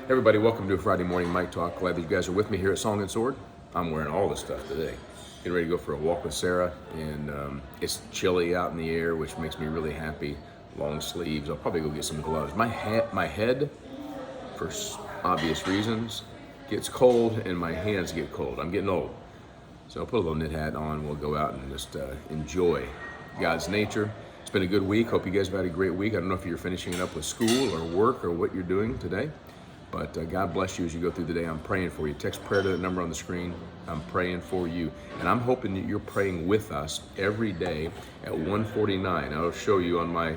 Everybody, welcome to a Friday morning Mike Talk. Glad that you guys are with me here at Song and Sword. I'm wearing all this stuff today. Getting ready to go for a walk with Sarah, and it's chilly out in the air, which makes me really happy. Long sleeves. I'll probably go get some gloves. My head, for obvious reasons, gets cold, and my hands get cold. I'm getting old. So I'll put a little knit hat on. We'll go out and just enjoy God's nature. It's been a good week. Hope you guys have had a great week. I don't know if you're finishing it up with school or work or what you're doing today. But God bless you as you go through the day. I'm praying for you. Text prayer to the number on the screen. I'm praying for you. And I'm hoping that you're praying with us every day at 1:49. I'll show you on my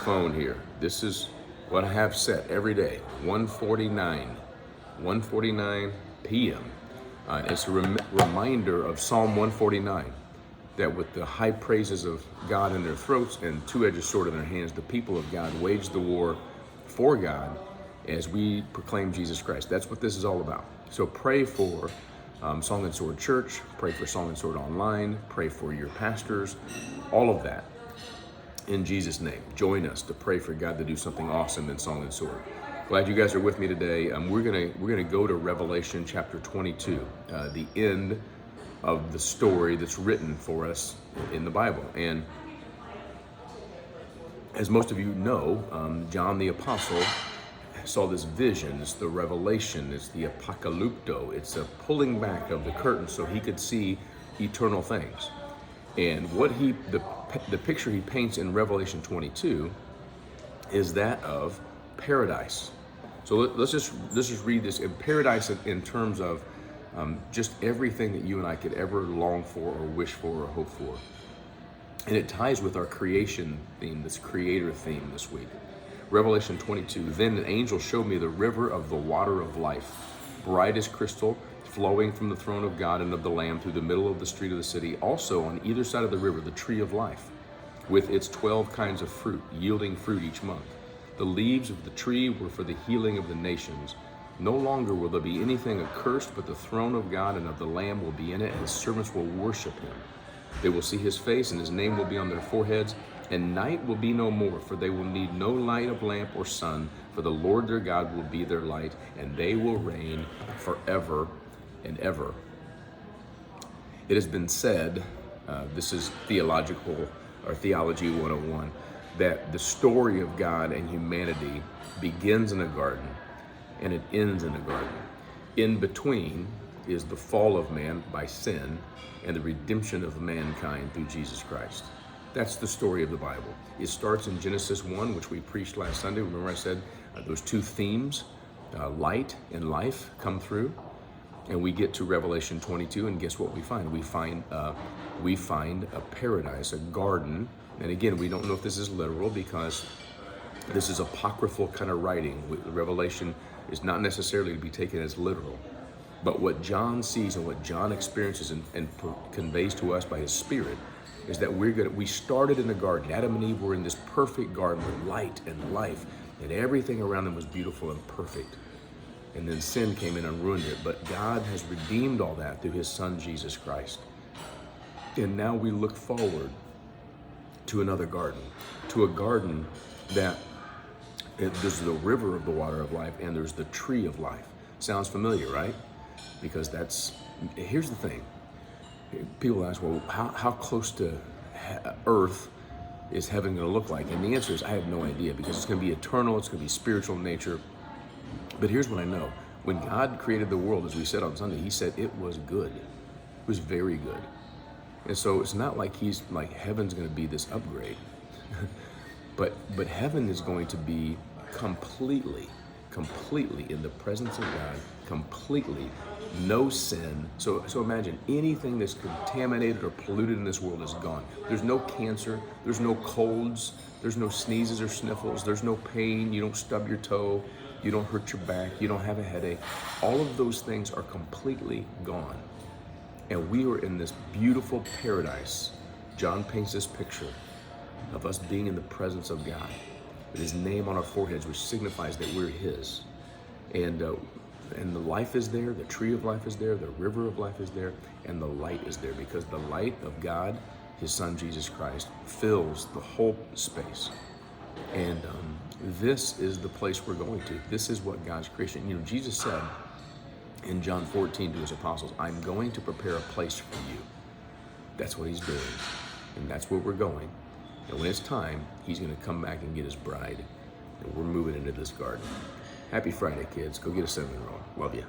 phone here. This is what I have set every day, 1:49 p.m. It's a reminder of Psalm 149, that with the high praises of God in their throats and two-edged sword in their hands, the people of God wage the war for God as we proclaim Jesus Christ. That's what this is all about. So pray for Song and Sword Church, pray for Song and Sword Online, pray for your pastors, all of that. In Jesus' name, join us to pray for God to do something awesome in Song and Sword. Glad you guys are with me today. We're gonna go to Revelation chapter 22, the end of the story that's written for us in the Bible. And as most of you know, John the Apostle saw this vision. It's the revelation, it's the apocalypto, it's a pulling back of the curtain so he could see eternal things. And what the picture he paints in Revelation 22 is that of paradise. So let's just read this in paradise in terms of just everything that you and I could ever long for or wish for or hope for. And it ties with our creation theme, this creator theme this week. Revelation 22, then an angel showed me the river of the water of life, bright as crystal, flowing from the throne of God and of the Lamb through the middle of the street of the city. Also on either side of the river, the tree of life, with its 12 kinds of fruit, yielding fruit each month. The leaves of the tree were for the healing of the nations. No longer will there be anything accursed, but the throne of God and of the Lamb will be in it, and his servants will worship him. They will see his face, and his name will be on their foreheads. And night will be no more, for they will need no light of lamp or sun, for the Lord their God will be their light, and they will reign forever and ever. It has been said, this is theology 101, that the story of God and humanity begins in a garden and it ends in a garden. In between is the fall of man by sin and the redemption of mankind through Jesus Christ. That's the story of the Bible. It starts in Genesis 1, which we preached last Sunday. Remember I said those two themes, light and life, come through. And we get to Revelation 22, and guess what we find? We find a paradise, a garden. And again, we don't know if this is literal because this is apocryphal kind of writing. Revelation is not necessarily to be taken as literal. But what John sees and what John experiences and conveys to us by his Spirit is that we started in the garden. Adam and Eve were in this perfect garden with light and life, and everything around them was beautiful and perfect. And then sin came in and ruined it. But God has redeemed all that through his Son, Jesus Christ. And now we look forward to another garden, to a garden that there's the river of the water of life and there's the tree of life. Sounds familiar, right? Because here's the thing. People ask, well, how close to earth is heaven going to look like? And the answer is, I have no idea, because it's going to be eternal, it's going to be spiritual in nature. But here's what I know. When God created the world, as we said on Sunday, he said it was good. It was very good. And so it's not like heaven's going to be this upgrade. but heaven is going to be completely in the presence of God, completely, no sin. So imagine anything that's contaminated or polluted in this world is gone. There's no cancer, there's no colds, there's no sneezes or sniffles, there's no pain, you don't stub your toe, you don't hurt your back, you don't have a headache. All of those things are completely gone. And we are in this beautiful paradise. John paints this picture of us being in the presence of God, with his name on our foreheads, which signifies that we're his. And the life is there, the tree of life is there, the river of life is there, and the light is there, because the light of God, his Son Jesus Christ, fills the whole space. And This is the place we're going to. This is what God's creation. You know, Jesus said in John 14 to his apostles, I'm going to prepare a place for you. That's what he's doing. And that's where we're going. And when it's time, he's going to come back and get his bride. And we're moving into this garden. Happy Friday, kids. Go get a cinnamon roll. Love you.